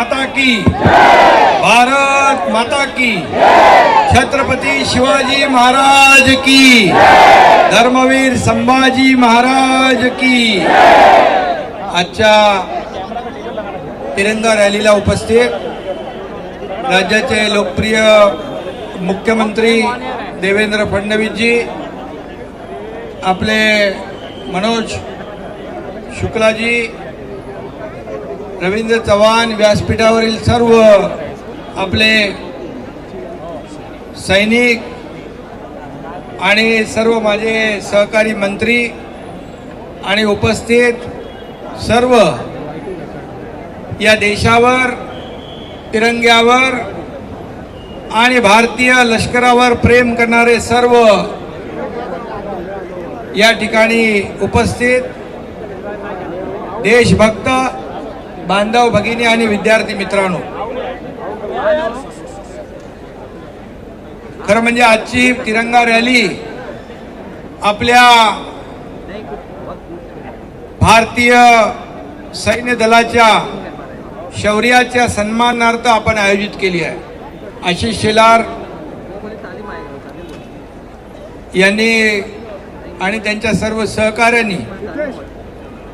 माता की, भारत माता की, छत्रपती शिवाजी महाराज की, धर्मवीर संभाजी महाराज की। आजच्या तिरंगा रॅलीला उपस्थित राज्याचे लोकप्रिय मुख्यमंत्री देवेंद्र फडणवीस जी, आपले मनोज शुक्लाजी, रवींद्र चव्हाण, व्यासपीठावरील सर्व आपले सैनिक आणि सर्व माझे सहकारी मंत्री आणि उपस्थित सर्व या देशावर, तिरंग्यावर आणि भारतीय लष्करावर प्रेम करणारे सर्व या ठिकाणी उपस्थित देशभक्त बांधव भगिनी आणि विद्यार्थी मित्रांनो, खरं म्हणजे आजची तिरंगा रॅली आपल्या भारतीय सैन्य दलाच्या शौर्याच्या सन्मानार्थ आपण आयोजित केली आहे। आशिष शेलार यांनी आणि त्यांच्या सर्व सहकाऱ्यांनी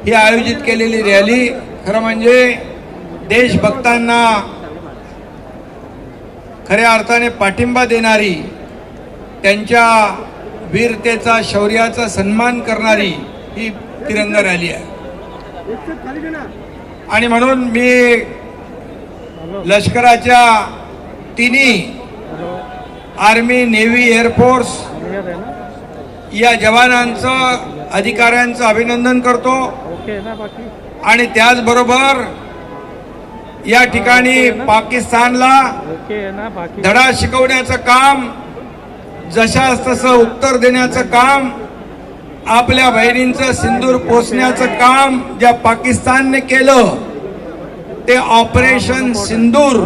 ही आयोजित केलेली रॅली खरं म्हणजे देशभक्तांना खऱ्या अर्थाने पाठिंबा देणारी, त्यांच्या वीरतेचा, शौर्याचा सन्मान करणारी ही तिरंगा रॅली आहे। आणि म्हणून मी लष्कराच्या तिन्ही आर्मी, नेव्ही, एअरफोर्स या जवानांचं, अधिकाऱ्यांचं अभिनंदन करतो आणि त्याचबरोबर या ठिकाणी पाकिस्तानला धडा शिकवण्याचं काम, जशास तसं उत्तर देण्याचं काम, आपल्या बहिणींचं सिंदूर पोसण्याचं काम ज्या पाकिस्तानने केलं ते ऑपरेशन सिंदूर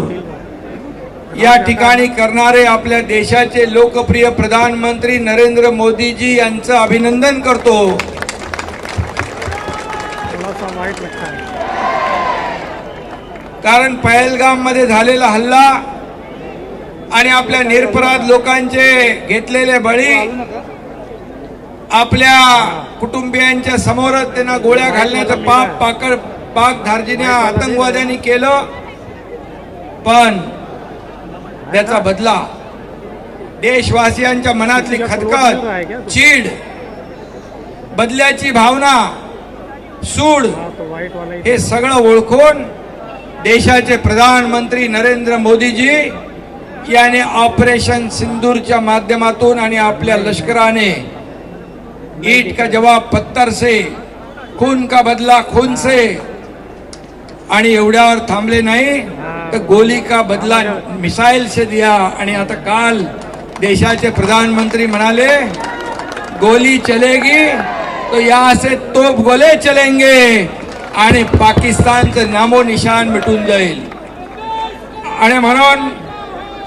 या ठिकाणी करणारे आपल्या देशाचे लोकप्रिय प्रधानमंत्री नरेंद्र मोदीजी यांचं अभिनंदन करतो। कारण पहलगाम मध्ये झालेला हल्ला आणि आपल्या निरपराध लोकांचे घेतलेले बळी, आपल्या कुटुंबियांच्या समोरच त्यांना गोळ्या घालण्याचं पाक धार्जिन्या आतंकवाद्यांनी केलं, पण त्याचा बदला देशवासियांच्या मनातली खदखद, चीड, बदल्याची भावना, सूड हे सगळं ओळखून देशाचे प्रधानमंत्री नरेंद्र मोदीजी याने ऑपरेशन सिंदूरच्या माध्यमातून आणि आपल्या लष्कराने ईट का जवाब पत्थर से, खून का बदला खून से, आणि एवढ्यावर थांबले नाही तर गोली का बदला मिसाइल से दिया। आणि आता काल देशाचे प्रधानमंत्री म्हणाले गोली चलेगी तो यहाँ से तोप गोले चलेंगे आणि पाकिस्तानचं नामो निशान मिटून जाईल। आणि म्हणून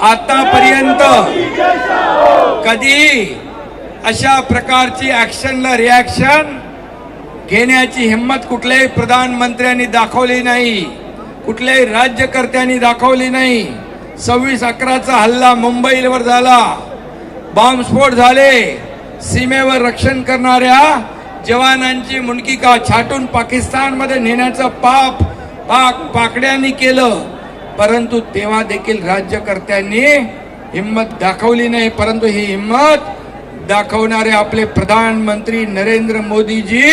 आतापर्यंत कधी अशा प्रकारची ऍक्शनला रिॲक्शन घेण्याची हिम्मत कुठल्याही प्रधानमंत्र्यांनी दाखवली नाही, कुठल्याही राज्यकर्त्यांनी दाखवली नाही। 26/11चा हल्ला मुंबईवर झाला, बॉम्बस्फोट झाले, सीमेवर रक्षण करणाऱ्या जवानांची मुंडकी का छाटून पाकिस्तानमध्ये नेण्याचं पाप पाकड्यांनी केलं, परंतु तेव्हा देखील राज्यकर्त्यांनी हिम्मत दाखवली नाही। परंतु ही हिम्मत दाखवणारे आपले प्रधानमंत्री नरेंद्र मोदीजी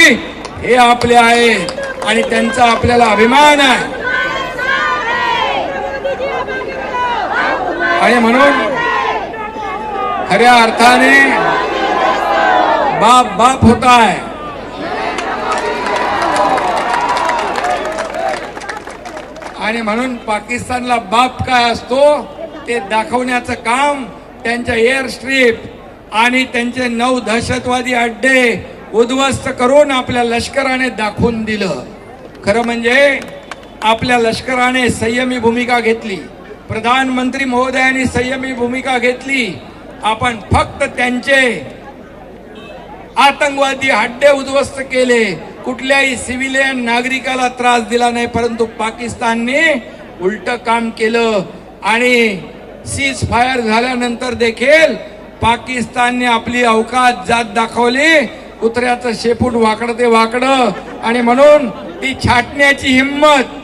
हे आपले आहेत आणि त्यांचा आपल्याला अभिमान आहे। आणि म्हणून खऱ्या अर्थाने बाप बाप होता है। आणि म्हणून पाकिस्तानला बाप काय असतो ते दाखवण्याचं काम त्यांच्या एअर स्ट्रीप आणि त्यांचे 9 दहशतवादी अड्डे उद्ध्वस्त करून आपल्या लष्कराने दाखवून दिलं। खरं म्हणजे आपल्या लष्कराने संयमी भूमिका घेतली, प्रधानमंत्री महोदयांनी संयमी भूमिका घेतली। आपण फक्त त्यांचे आतंकवादी अड्डे उद्ध्वस्त केले, कुठल्याही सिव्हिलियन नागरिकाला त्रास दिला नाही, परंतु पाकिस्तानने उलट काम केलं आणि सीज फायर झाल्यानंतर देखील पाकिस्तानने आपली अवकात जात दाखवली. कुत्र्याचं शेपूट वाकडं ते वाकडं, आणि म्हणून ती छाटण्याची हिंमत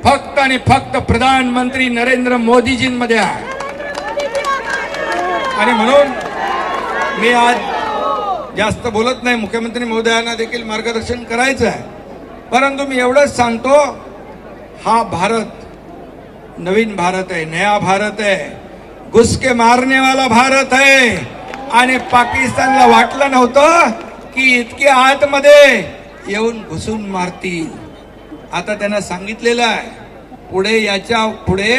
फक्त आणि फक्त प्रधानमंत्री नरेंद्र मोदीजींमध्ये आहे. आणि म्हणून मी आज जास्त बोलत नाही, मुख्यमंत्री महोदयांना देखील मार्गदर्शन करायचं आहे, परंतु मी एवढंच सांगतो, हा भारत नवीन भारत आहे, नया भारत आहे, घुसके मारने वाला भारत आहे. आणि पाकिस्तानला वाटलं नव्हतं की इतके आतमध्ये येऊन घुसून मारतील. आता त्यांना सांगितलेलं आहे, पुढे याच्या पुढे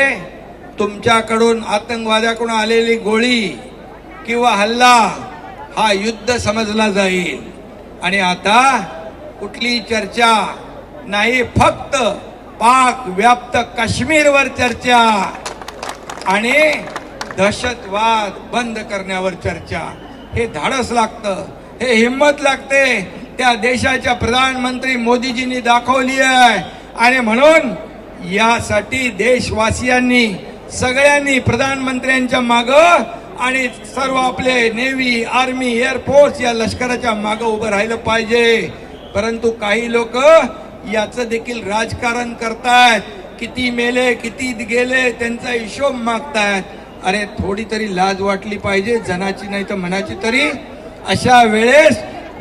तुमच्याकडून आतंकवाद्याकडून आलेली गोळी किंवा हल्ला हा युद्ध समजला जाईल. आणि आता कुठली चर्चा नाही, फक्त पाक व्याप्त काश्मीरवर चर्चा आणि दहशतवाद बंद करण्यावर चर्चा. हे धाडस लागतं, हे हिम्मत लागते, त्या देशाच्या प्रधानमंत्री मोदीजींनी दाखवली आहे. आणि म्हणून यासाठी देशवासियांनी सगळ्यांनी प्रधानमंत्र्यांच्या मागं आणि सर्व आपले नेव्ही, आर्मी, एअरफोर्स या लष्कराच्या मागं उभं राहिलं पाहिजे. परंतु काही लोक याचं देखील राजकारण करतायत, किती मेले किती गेले त्यांचा हिशोब मागतायत. अरे थोडी तरी लाज वाटली पाहिजे, जनाची नाही तर मनाची तरी. अशा वेळेस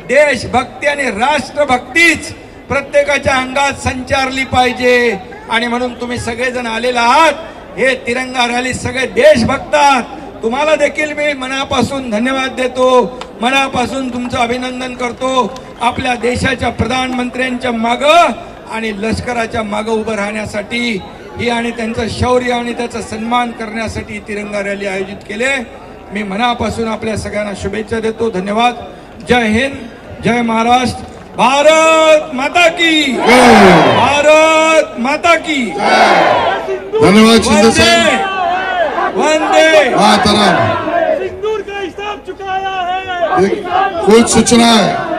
देशभक्ती आणि राष्ट्रभक्तीच प्रत्येकाच्या अंगात संचारली पाहिजे. आणि म्हणून तुम्ही सगळेजण आलेला आहात, हे तिरंगा रॅली सगळे देशभक्त आहात. तुम्हाला देखील मी मनापासून धन्यवाद देतो, मनापासून तुमचं अभिनंदन करतो. आपल्या देशाच्या प्रधानमंत्र्यांच्या मागं आणि लष्कराच्या मागं उभं राहण्यासाठी ही आणि त्यांचं शौर्य आणि त्याचा सन्मान करण्यासाठी तिरंगा रॅली आयोजित केले. मी मनापासून आपल्या सगळ्यांना शुभेच्छा देतो. धन्यवाद. जय हिंद, जय महाराष्ट्र. भारत माता की, भारत माता की. धन्यवाद शिंदे साहब. वंदे मातरम. सिंदूर का हिसाब चुकाया है. कुछ सूचना है.